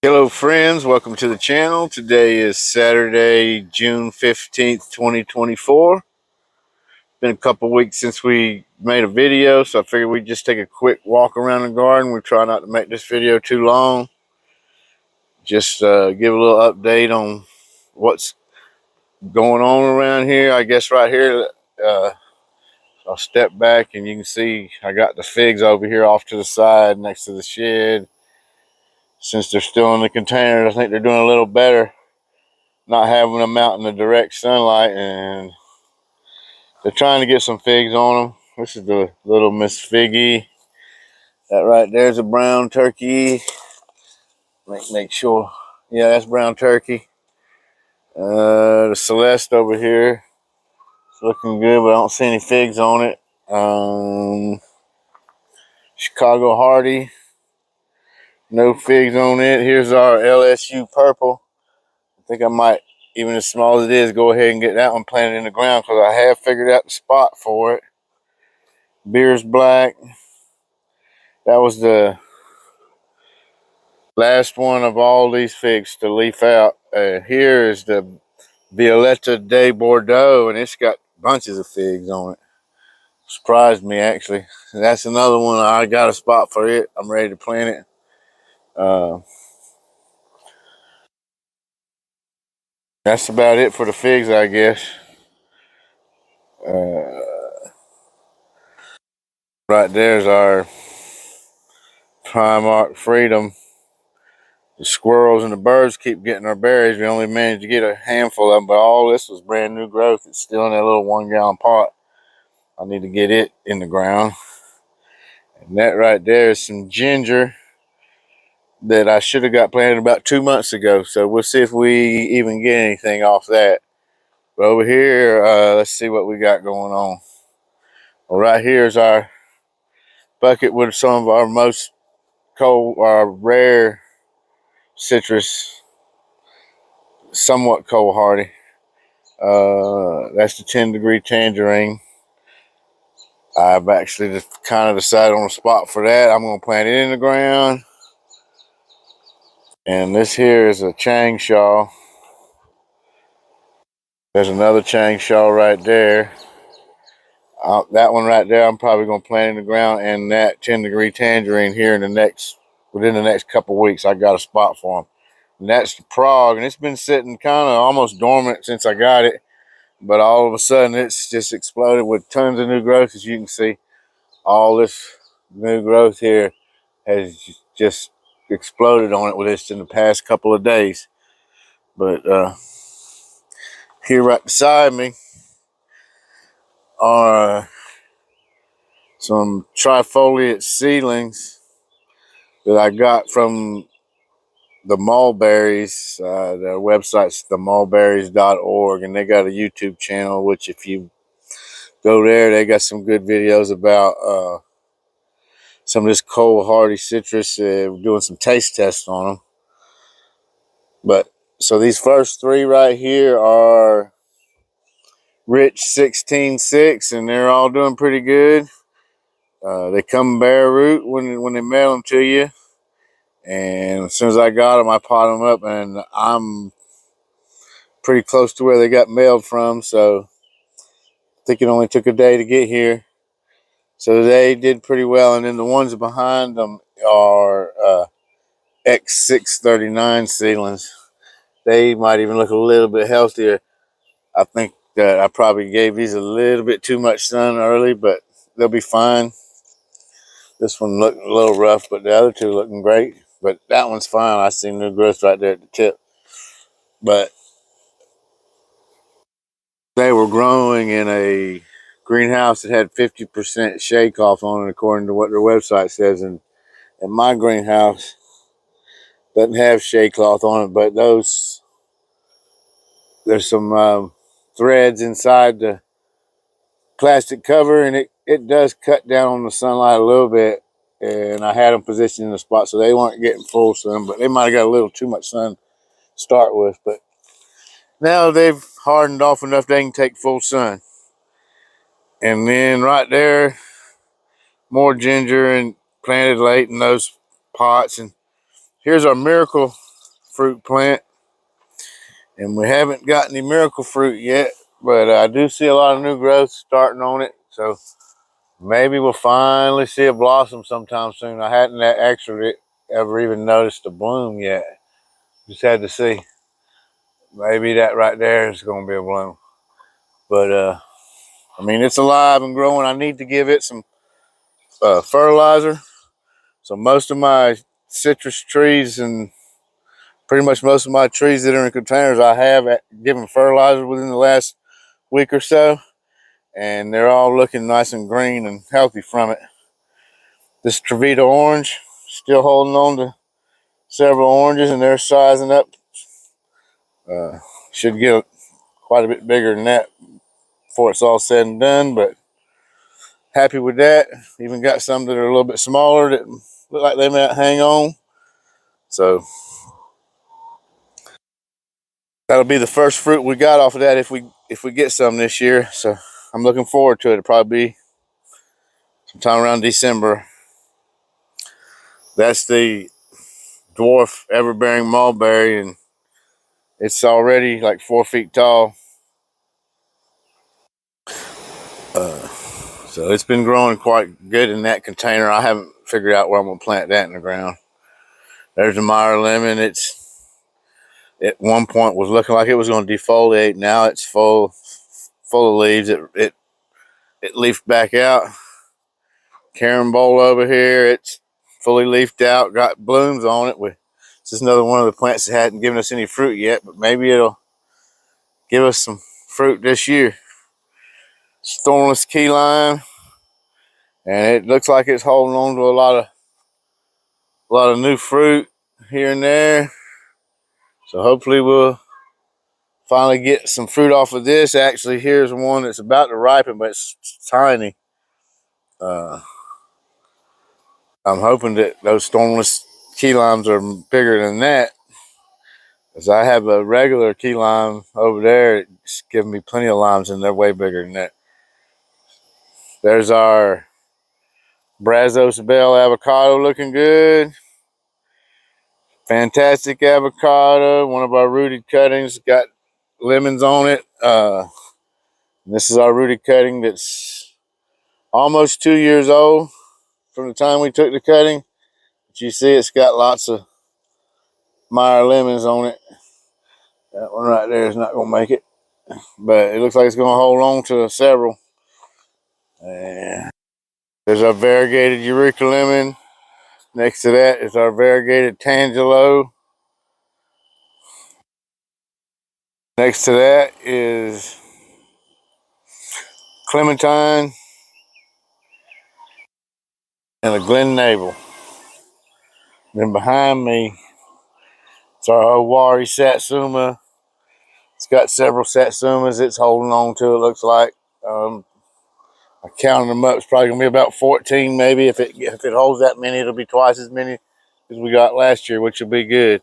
Hello friends, welcome to the channel. Today is Saturday, June 15th, 2024. Been a couple weeks since we made a video, so I figured we'd just take a quick walk around the garden. We try not to make this video too long. Just give a little update on what's going on around here. I guess right here, I'll step back and you can see I got the figs over here off to the side next to the shed. Since they're still in the containers, I think they're doing a little better not having them out in the direct sunlight, and they're trying to get some figs on them. This is the little Miss Figgy. That right there's a brown turkey. Make sure. Yeah, that's brown turkey. The Celeste over here, it's looking good, but I don't see any figs on it. Chicago Hardy, no figs on it. Here's our LSU purple. I think I might, even as small as it is, go ahead and get that one planted in the ground because I have figured out the spot for it. Beers Black. That was the last one of all these figs to leaf out. Here is the Violetta de Bordeaux, and it's got bunches of figs on it. Surprised me, actually. That's another one. I got a spot for it. I'm ready to plant it. That's about it for the figs, I guess. Right there's our Primark Freedom. The squirrels and the birds keep getting our berries. We only managed to get a handful of them, but all this was brand new growth. It's still in that little 1 gallon pot. I need to get it in the ground. And that right there is some ginger that I should have got planted about 2 months ago. So we'll see if we even get anything off that. But over here, let's see what we got going on. Well, right here is our bucket with some of our most rare citrus, somewhat cold hardy. That's the 10-degree tangerine. I've actually just kind of decided on a spot for that. I'm going to plant it in the ground. And this here is a Changsha. There's another Changsha right there. That one right there, I'm probably going to plant in the ground. And that 10-degree tangerine here within the next couple weeks, I got a spot for them. And that's the Prague, and it's been sitting kind of almost dormant since I got it. But all of a sudden, it's just exploded with tons of new growth. As you can see, all this new growth here has just exploded on it with this in the past couple of days. But here right beside me are some trifoliate seedlings that I got from the Mulberries. Their website's themulberries.org, and they got a YouTube channel, which if you go there, they got some good videos about some of this cold hardy citrus. We're doing some taste tests on them. But so these first three right here are Rich 16-6, and they're all doing pretty good. They come bare root when they mail them to you. And as soon as I got them, I pot them up, and I'm pretty close to where they got mailed from. So I think it only took a day to get here. So they did pretty well. And then the ones behind them are X639 seedlings. They might even look a little bit healthier. I think that I probably gave these a little bit too much sun early, but they'll be fine. This one looked a little rough, but the other two looking great. But that one's fine. I see new growth right there at the tip. But they were growing in a greenhouse that had 50% shade cloth on it, according to what their website says. And my greenhouse doesn't have shade cloth on it, but there's some threads inside the plastic cover, and it does cut down on the sunlight a little bit. And I had them positioned in the spot so they weren't getting full sun, but they might have got a little too much sun to start with. But now they've hardened off enough they can take full sun. And then right there, more ginger and planted late in those pots. And here's our Miracle fruit plant. And we haven't got any miracle fruit yet, but I do see a lot of new growth starting on it. So maybe we'll finally see a blossom sometime soon. I hadn't actually ever even noticed a bloom yet. Just had to see. Maybe that right there is going to be a bloom. But, I mean, it's alive and growing. I need to give it some fertilizer. So most of my citrus trees and pretty much most of my trees that are in containers, I have given fertilizer within the last week or so. And they're all looking nice and green and healthy from it. This Trevita orange, still holding on to several oranges, and they're sizing up. Should get quite a bit bigger than that before it's all said and done, but happy with that. Even got some that are a little bit smaller that look like they might hang on. So that'll be the first fruit we got off of that if we get some this year. So I'm looking forward to it. It'll probably be sometime around December. That's the dwarf everbearing mulberry, and it's already like 4 feet tall. So it's been growing quite good in that container. I haven't figured out where I'm going to plant that in the ground. There's a Meyer lemon. It's at one point was looking like it was going to defoliate. Now it's full of leaves. It leafed back out. Carambola over here, it's fully leafed out, got blooms on it. This is another one of the plants that hadn't given us any fruit yet, but maybe it'll give us some fruit this year. Thornless key lime, and it looks like it's holding on to a lot of new fruit here and there. So hopefully we'll finally get some fruit off of this. Actually, here's one that's about to ripen, but it's tiny. I'm hoping that those thornless key limes are bigger than that, because I have a regular key lime over there. It's giving me plenty of limes, and they're way bigger than that. There's our Brazos Bell avocado looking good. Fantastic avocado. One of our rooted cuttings got lemons on it. This is our rooted cutting that's almost 2 years old from the time we took the cutting. But you see it's got lots of Meyer lemons on it. That one right there is not going to make it, but it looks like it's going to hold on to several. And there's our variegated Eureka lemon. Next to that is our variegated Tangelo. Next to that is Clementine and a Glen Navel. Then behind me, it's our Owari Satsuma. It's got several Satsumas it's holding on to, it looks like. I counted them up. It's probably going to be about 14 maybe. If it holds that many, it'll be twice as many as we got last year, which will be good.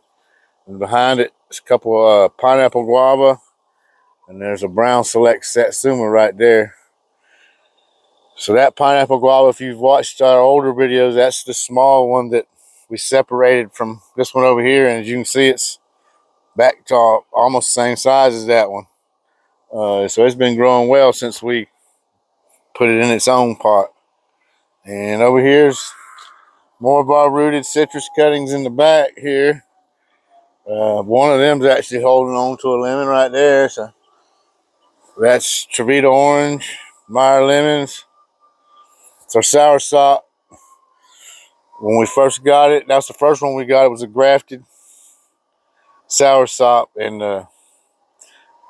And behind it, it's a couple of pineapple guava. And there's a brown select Satsuma right there. So that pineapple guava, if you've watched our older videos, that's the small one that we separated from this one over here. And as you can see, it's back to almost the same size as that one. So it's been growing well since we put it in its own pot. And over here's more of our rooted citrus cuttings in the back here. One of them's actually holding on to a lemon right there. So that's Trevita orange, Meyer lemons. It's our soursop. When we first got it, that's the first one we got. It was a grafted soursop, and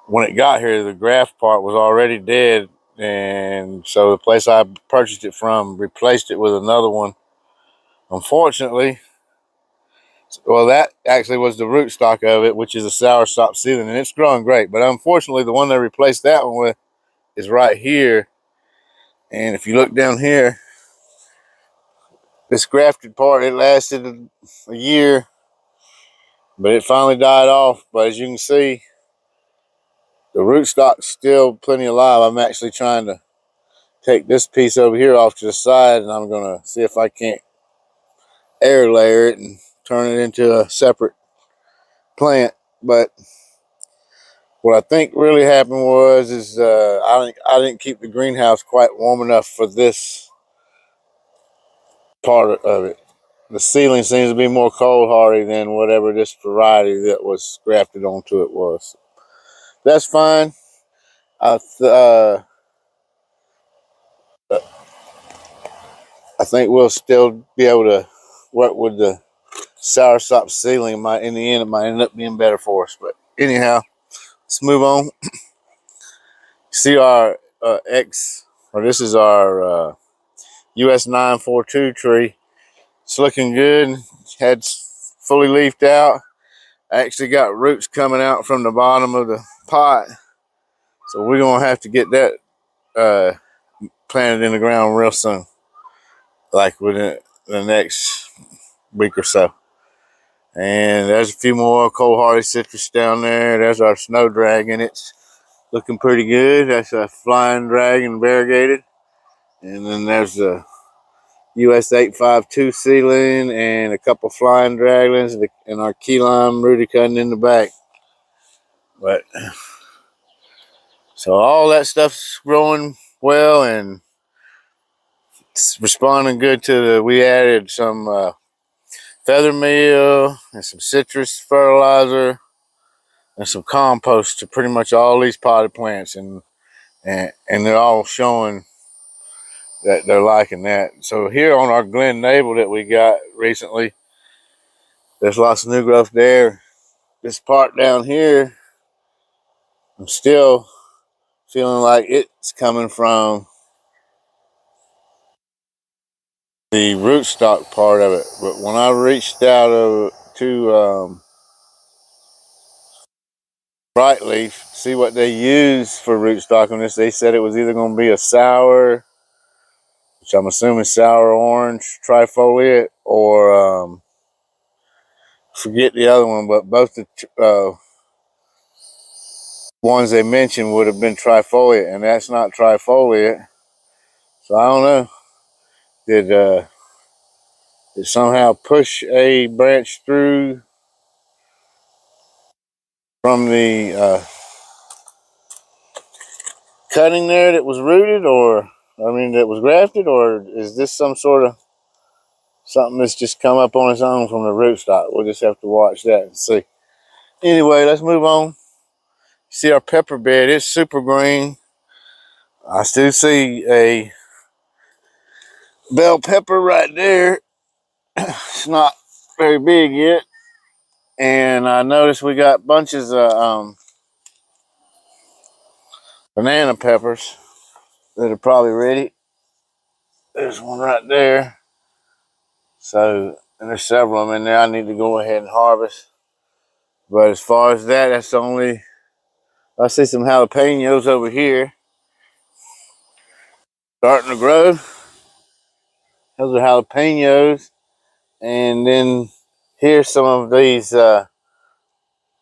when it got here, the graft part was already dead, and so the place I purchased it from replaced it with another one. Unfortunately, well, that actually was the rootstock of it, which is a soursop seedling, and it's growing great. But unfortunately, the one they replaced that one with is right here. And if you look down here, this grafted part, it lasted a year, but it finally died off. But as you can see, the rootstock's still plenty alive. I'm actually trying to take this piece over here off to the side, and I'm going to see if I can't air layer it and turn it into a separate plant. But what I think really happened is I didn't keep the greenhouse quite warm enough for this part of it. The ceiling seems to be more cold hardy than whatever this variety that was grafted onto it was. That's fine. I I think we'll still be able to work with the soursop ceiling. In the end, it might end up being better for us. But anyhow, let's move on. See our this is our US 942 tree. It's looking good. Had fully leafed out. I actually got roots coming out from the bottom of the pot. So we're going to have to get that planted in the ground real soon. Like within the next week or so. And there's a few more cold hardy citrus down there. There's our snow dragon. It's looking pretty good. That's a flying dragon variegated. And then there's the US 852 ceiling and a couple flying dragons and our key lime Rudy cutting in the back. But so all that stuff's growing well and it's responding good to we added some feather meal and some citrus fertilizer and some compost to pretty much all these potted plants and they're all showing that they're liking that. So here on our Glen Navel that we got recently, there's lots of new growth there. This part down here, I'm still feeling like it's coming from the rootstock part of it. But when I reached out to Brightleaf, see what they use for rootstock on this, they said it was either going to be a sour, which I'm assuming sour orange trifoliate, or forget the other one, but both the ones they mentioned would have been trifoliate, and that's not trifoliate. So I don't know. Did it somehow push a branch through from the cutting there that was rooted, or that was grafted, or is this some sort of something that's just come up on its own from the rootstock? We'll just have to watch that and see. Anyway, let's move on. See our pepper bed, it's super green. I still see a bell pepper right there. It's not very big yet. And I noticed we got bunches of banana peppers that are probably ready. There's one right there. So, and there's several of them in there I need to go ahead and harvest. But as far as that, that's the only, I see some jalapenos over here starting to grow. Those are jalapenos. And then here's some of these, they're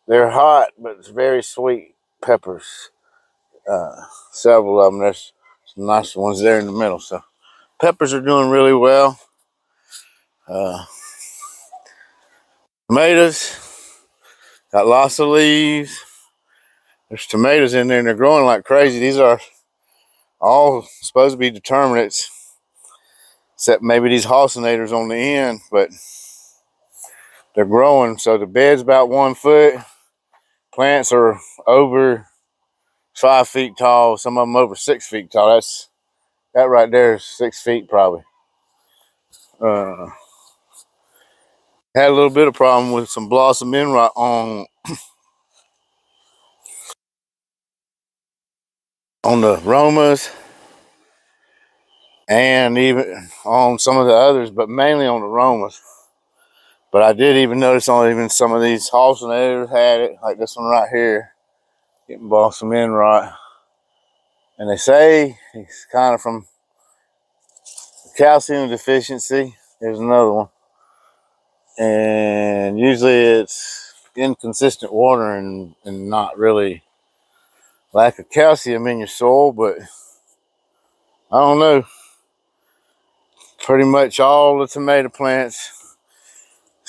hot, but it's very sweet peppers. Several of them. There's some nice ones there in the middle. So peppers are doing really well. Tomatoes, got lots of leaves. There's tomatoes in there and they're growing like crazy. These are all supposed to be determinants, except maybe these halcinators on the end, but they're growing. So the bed's about 1 foot. Plants are over 5 feet tall. Some of them over 6 feet tall. That right there is 6 feet probably. Had a little bit of problem with some blossom end rot on the Romas and even on some of the others, but mainly on the Romas. But I did even notice on even some of these halcinators had it, like this one right here, getting blossom end rot. And they say it's kind of from calcium deficiency. There's another one. And usually it's inconsistent water and not really lack of calcium in your soil, but I don't know. Pretty much all the tomato plants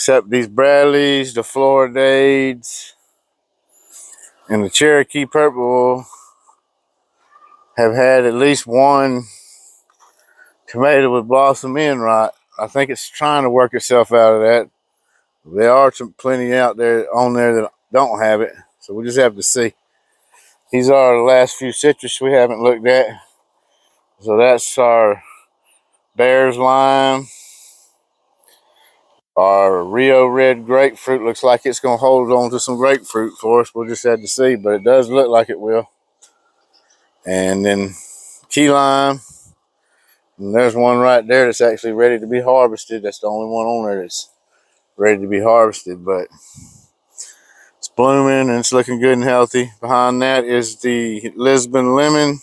except these Bradleys, the Floridades, and the Cherokee Purple have had at least one tomato with blossom end right. I think it's trying to work itself out of that. There are plenty out there on there that don't have it, so we just have to see. These are the last few citrus we haven't looked at. So that's our Bears Lime. Our Rio Red Grapefruit looks like it's going to hold on to some grapefruit for us. We'll just have to see, but it does look like it will. And then Key Lime. And there's one right there that's actually ready to be harvested. That's the only one on there that's ready to be harvested, but it's blooming and it's looking good and healthy. Behind that is the Lisbon Lemon.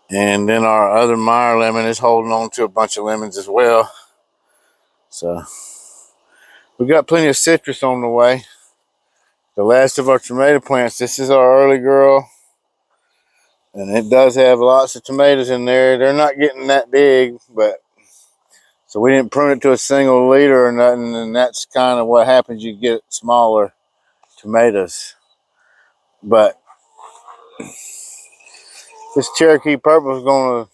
And then our other Meyer lemon is holding on to a bunch of lemons as well. So we got plenty of citrus on the way. The last of our tomato plants, this is our early girl. And it does have lots of tomatoes in there. They're not getting that big, but so we didn't prune it to a single leader or nothing. And that's kind of what happens. You get smaller tomatoes. But this Cherokee Purple is going to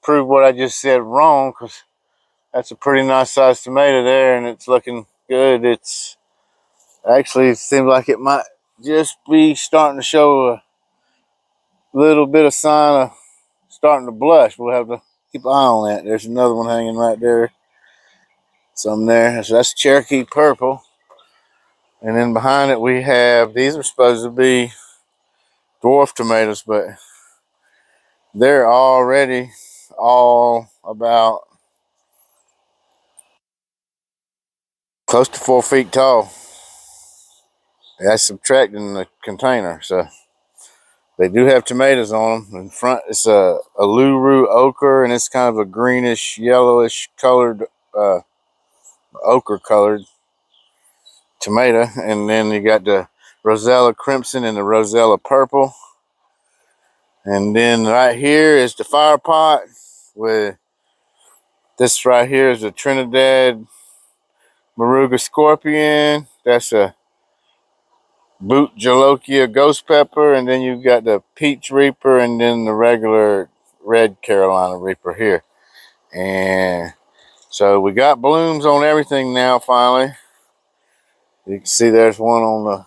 prove what I just said wrong, because that's a pretty nice sized tomato there and it's looking good. It's actually, it seems like it might just be starting to show a little bit of sign of starting to blush. We'll have to keep an eye on that. There's another one hanging right there. Some there. So that's Cherokee Purple. And then behind it we have, these are supposed to be dwarf tomatoes, but they're already all about close to 4 feet tall. That's subtracting the container. So they do have tomatoes on them. In front, it's a Luru ochre, and it's kind of a greenish, yellowish colored, ochre colored tomato. And then you got the Rosella Crimson and the Rosella Purple. And then right here is the fire pot with this right here is a Trinidad Moruga Scorpion. That's a Boot Jalokia Ghost Pepper. And then you've got the Peach Reaper and then the regular Red Carolina Reaper here. And so we got blooms on everything now finally. You can see there's one on the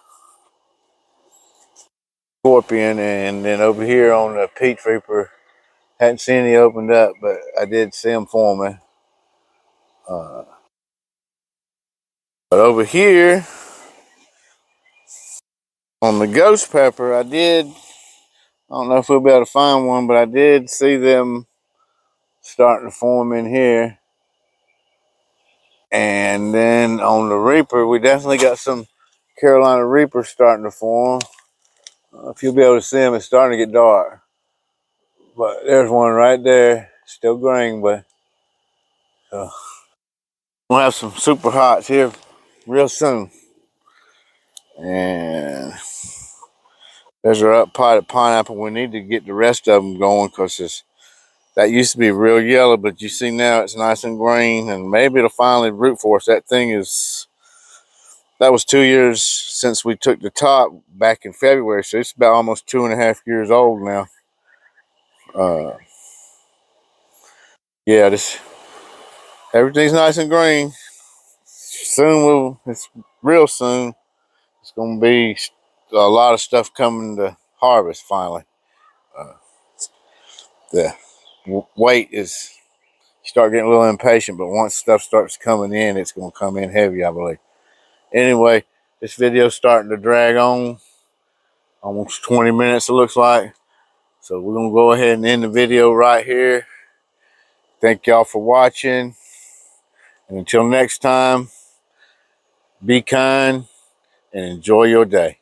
Scorpion, and then over here on the Peach Reaper, hadn't seen any opened up, but I did see them forming. But over here on the Ghost Pepper, I don't know if we'll be able to find one, but I did see them starting to form in here. And then on the Reaper, we definitely got some Carolina Reaper starting to form. If you'll be able to see them, it's starting to get dark. But there's one right there, still green, but we'll have some super hots here real soon. And there's our up potted pineapple. We need to get the rest of them going, because that used to be real yellow, but you see now it's nice and green, and maybe it'll finally root for us. That was 2 years since we took the top back in February, so it's about almost 2.5 years old now. Yeah, everything's nice and green. It's real soon. It's going to be a lot of stuff coming to harvest finally. The wait is, you start getting a little impatient, but once stuff starts coming in, it's going to come in heavy, I believe. Anyway, this video's starting to drag on. Almost 20 minutes, it looks like. So we're going to go ahead and end the video right here. Thank y'all for watching. And until next time, be kind and enjoy your day.